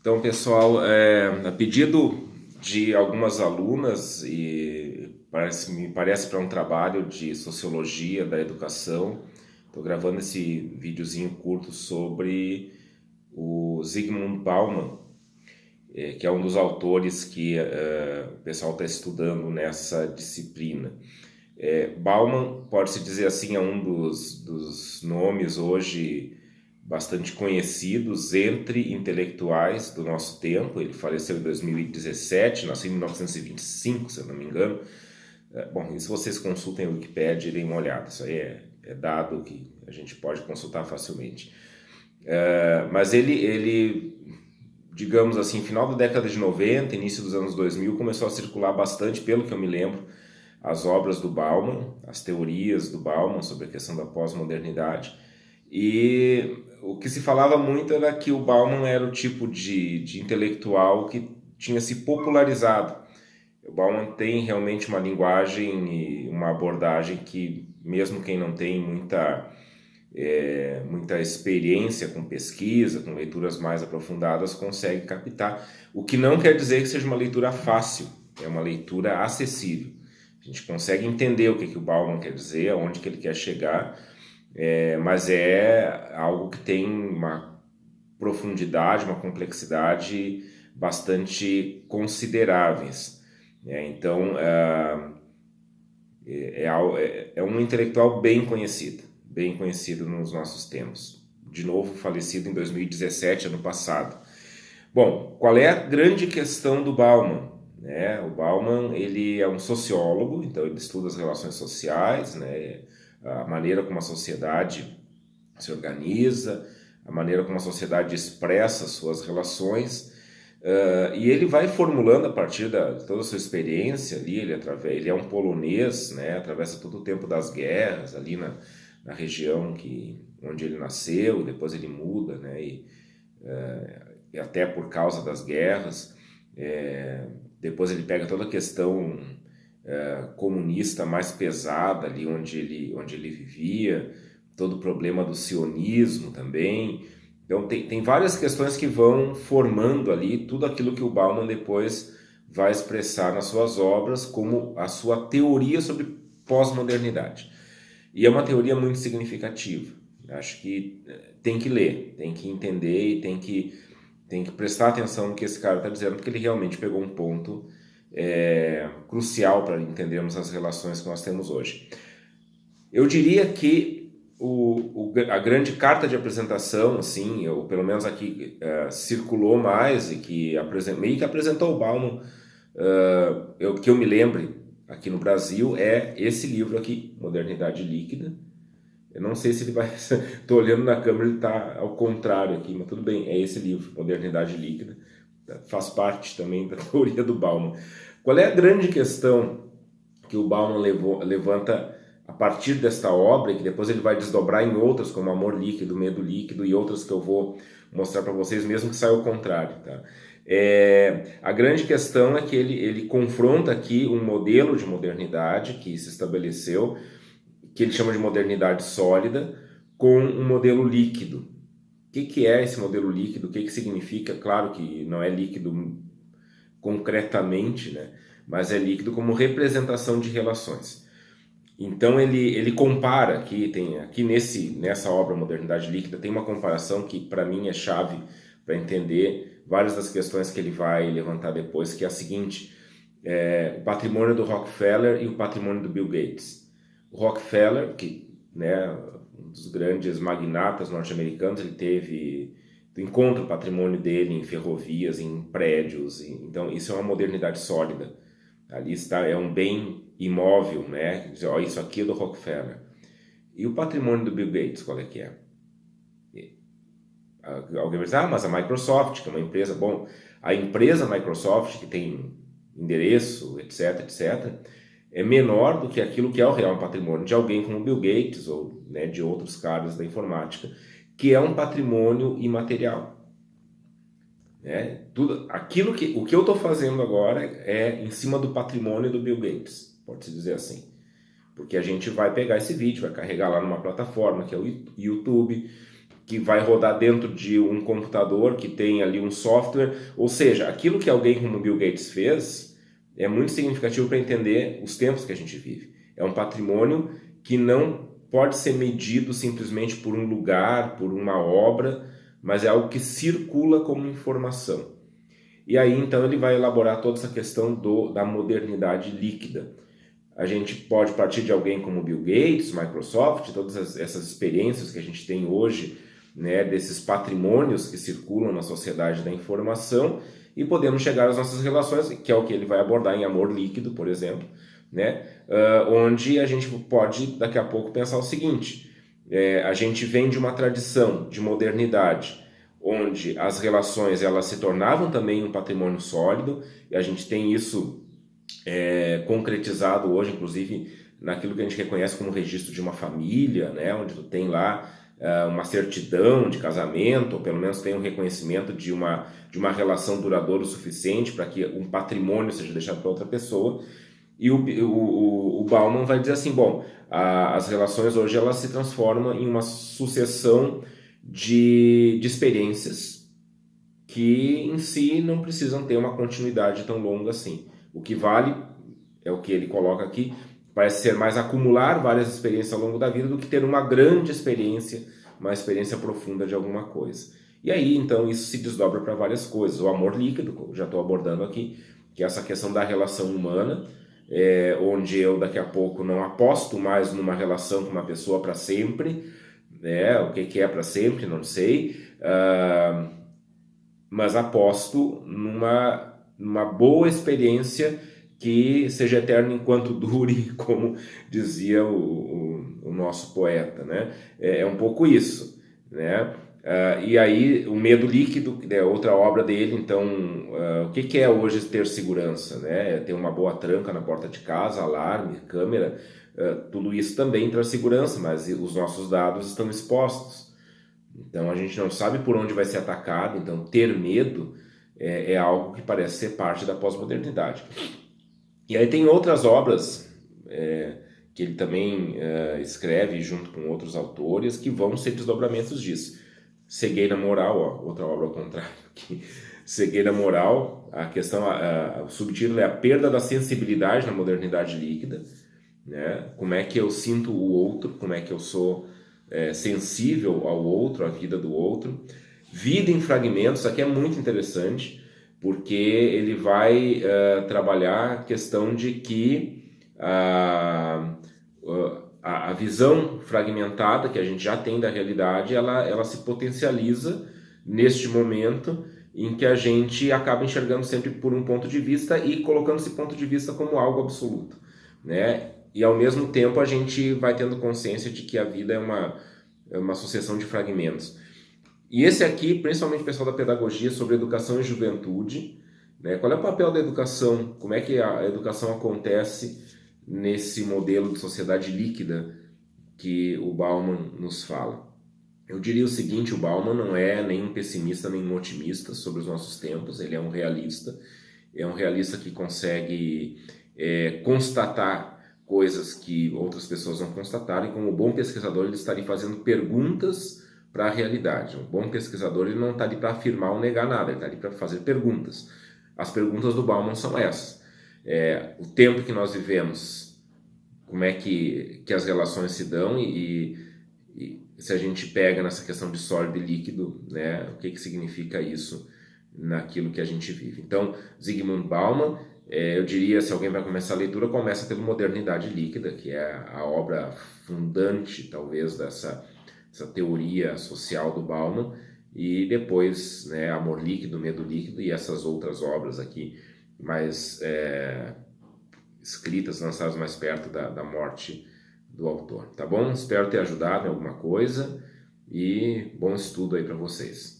Então, pessoal, a pedido de algumas alunas, e me parece para um trabalho de sociologia da educação, estou gravando esse videozinho curto sobre o Zygmunt Bauman, que é um dos autores que o pessoal está estudando nessa disciplina. Bauman, pode-se dizer assim, é um dos nomes hoje bastante conhecidos entre intelectuais do nosso tempo. Ele faleceu em 2017, nasceu em 1925, se eu não me engano. Bom, e se vocês consultem a Wikipédia e deem uma olhada, isso aí é dado que a gente pode consultar facilmente. Mas ele, digamos assim, final da década de 90, início dos anos 2000, começou a circular bastante, pelo que eu me lembro, as obras do Bauman, as teorias do Bauman sobre a questão da pós-modernidade. E o que se falava muito era que o Bauman era o tipo de intelectual que tinha se popularizado. O Bauman tem realmente uma linguagem e uma abordagem que, mesmo quem não tem muita experiência com pesquisa, com leituras mais aprofundadas, consegue captar. O que não quer dizer que seja uma leitura fácil, é uma leitura acessível. A gente consegue entender o que o Bauman quer dizer, aonde que ele quer chegar, mas é algo que tem uma profundidade, uma complexidade bastante consideráveis. Então, é um intelectual bem conhecido nos nossos tempos. De novo, falecido em 2017, ano passado. Bom, qual é a grande questão do Bauman? O Bauman, ele é um sociólogo, então ele estuda as relações sociais, a maneira como a sociedade se organiza, a maneira como a sociedade expressa suas relações, e ele vai formulando a partir de toda a sua experiência ali, ele é um polonês, atravessa todo o tempo das guerras ali na região onde ele nasceu, depois ele muda, e até por causa das guerras, depois ele pega toda a questão comunista mais pesada ali onde ele vivia, todo o problema do sionismo também. Então tem várias questões que vão formando ali tudo aquilo que o Bauman depois vai expressar nas suas obras como a sua teoria sobre pós-modernidade. E é uma teoria muito significativa. Acho que tem que ler, tem que entender e tem que prestar atenção no que esse cara está dizendo, porque ele realmente pegou um ponto crucial para entendermos as relações que nós temos hoje. Eu diria que a grande carta de apresentação, assim, ou pelo menos aqui circulou mais e que meio que apresentou o Bauman, que eu me lembre aqui no Brasil, é esse livro aqui, Modernidade Líquida. Eu não sei se ele vai... Estou olhando na câmera, ele está ao contrário aqui, mas tudo bem, é esse livro, Modernidade Líquida. Faz parte também da teoria do Bauman. Qual é a grande questão que o Bauman levanta a partir desta obra, que depois ele vai desdobrar em outras, como Amor Líquido, Medo Líquido e outras que eu vou mostrar para vocês, mesmo que saia ao contrário, tá? A grande questão é que ele confronta aqui um modelo de modernidade que se estabeleceu, que ele chama de modernidade sólida, com um modelo líquido. O que é esse modelo líquido? O que significa? Claro que não é líquido concretamente, mas é líquido como representação de relações. Então ele compara aqui nessa obra Modernidade Líquida, tem uma comparação que para mim é chave para entender várias das questões que ele vai levantar depois, que é a seguinte: o patrimônio do Rockefeller e o patrimônio do Bill Gates. O Rockefeller, que um dos grandes magnatas norte-americanos, ele encontra o patrimônio dele em ferrovias, em prédios, então isso é uma modernidade sólida. Ali está, é um bem imóvel, Isso aqui é do Rockefeller. E o patrimônio do Bill Gates, qual é que é? Alguém vai dizer, mas a Microsoft, que é uma empresa... Bom, a empresa Microsoft, que tem endereço, etc, é menor do que aquilo que é o real patrimônio de alguém como Bill Gates ou de outros caras da informática, que é um patrimônio imaterial. O que eu estou fazendo agora é em cima do patrimônio do Bill Gates, pode-se dizer assim. Porque a gente vai pegar esse vídeo, vai carregar lá numa plataforma que é o YouTube, que vai rodar dentro de um computador que tem ali um software, ou seja, aquilo que alguém como Bill Gates fez é muito significativo para entender os tempos que a gente vive. É um patrimônio que não pode ser medido simplesmente por um lugar, por uma obra, mas é algo que circula como informação. E aí então ele vai elaborar toda essa questão da modernidade líquida. A gente pode partir de alguém como Bill Gates, Microsoft, todas essas experiências que a gente tem hoje, né, desses patrimônios que circulam na sociedade da informação, e podemos chegar às nossas relações, que é o que ele vai abordar em Amor Líquido, por exemplo, né, onde a gente pode daqui a pouco pensar o seguinte: a gente vem de uma tradição de modernidade, onde as relações elas se tornavam também um patrimônio sólido, e a gente tem isso concretizado hoje, inclusive naquilo que a gente reconhece como registro de uma família, né, onde tu tem lá uma certidão de casamento, ou pelo menos tem um reconhecimento de uma relação duradoura o suficiente para que um patrimônio seja deixado para outra pessoa. E o Bauman vai dizer assim, bom, as relações hoje elas se transformam em uma sucessão de experiências que em si não precisam ter uma continuidade tão longa assim. O que vale, é o que ele coloca aqui, parece ser mais acumular várias experiências ao longo da vida do que ter uma grande experiência, uma experiência profunda de alguma coisa. E aí, então, isso se desdobra para várias coisas. O amor líquido, já estou abordando aqui, que é essa questão da relação humana, onde eu daqui a pouco não aposto mais numa relação com uma pessoa para sempre, né? O que é para sempre, não sei, mas aposto numa boa experiência que seja eterna enquanto dure, como dizia o nosso poeta, né? É um pouco isso, né? E aí o Medo Líquido, que é outra obra dele. Então, o que é hoje ter segurança, né? Ter uma boa tranca na porta de casa, alarme, câmera, tudo isso também traz segurança, mas os nossos dados estão expostos. Então a gente não sabe por onde vai ser atacado, então ter medo é algo que parece ser parte da pós-modernidade. E aí tem outras obras que ele também escreve junto com outros autores que vão ser desdobramentos disso. Cegueira Moral, ó, outra obra ao contrário aqui. Cegueira Moral, a questão, o subtítulo é a perda da sensibilidade na modernidade líquida, né? Como é que eu sinto o outro, como é que eu sou sensível ao outro, à vida do outro. Vida em Fragmentos, aqui é muito interessante, porque ele vai trabalhar a questão de que a visão fragmentada que a gente já tem da realidade, ela se potencializa neste momento em que a gente acaba enxergando sempre por um ponto de vista e colocando esse ponto de vista como algo absoluto, né? E ao mesmo tempo a gente vai tendo consciência de que a vida é uma sucessão de fragmentos. E esse aqui, principalmente o pessoal da pedagogia, sobre educação e juventude, né? Qual é o papel da educação? Como é que a educação acontece nesse modelo de sociedade líquida que o Bauman nos fala? Eu diria o seguinte: o Bauman não é nem um pessimista nem um otimista sobre os nossos tempos, ele é um realista que consegue constatar coisas que outras pessoas não constataram, e como bom pesquisador ele está ali fazendo perguntas para a realidade. Um bom pesquisador ele não está ali para afirmar ou negar nada, ele está ali para fazer perguntas. As perguntas do Bauman são essas: o tempo que nós vivemos, como é que as relações se dão, e se a gente pega nessa questão de sólido e líquido, né, o que significa isso naquilo que a gente vive. Então, Zygmunt Bauman, eu diria, se alguém vai começar a leitura, começa pela Modernidade Líquida, que é a obra fundante, talvez, dessa teoria social do Bauman, e depois, né, Amor Líquido, Medo Líquido e essas outras obras aqui, mais escritas, lançadas mais perto da morte do autor, tá bom? Espero ter ajudado em alguma coisa e bom estudo aí para vocês.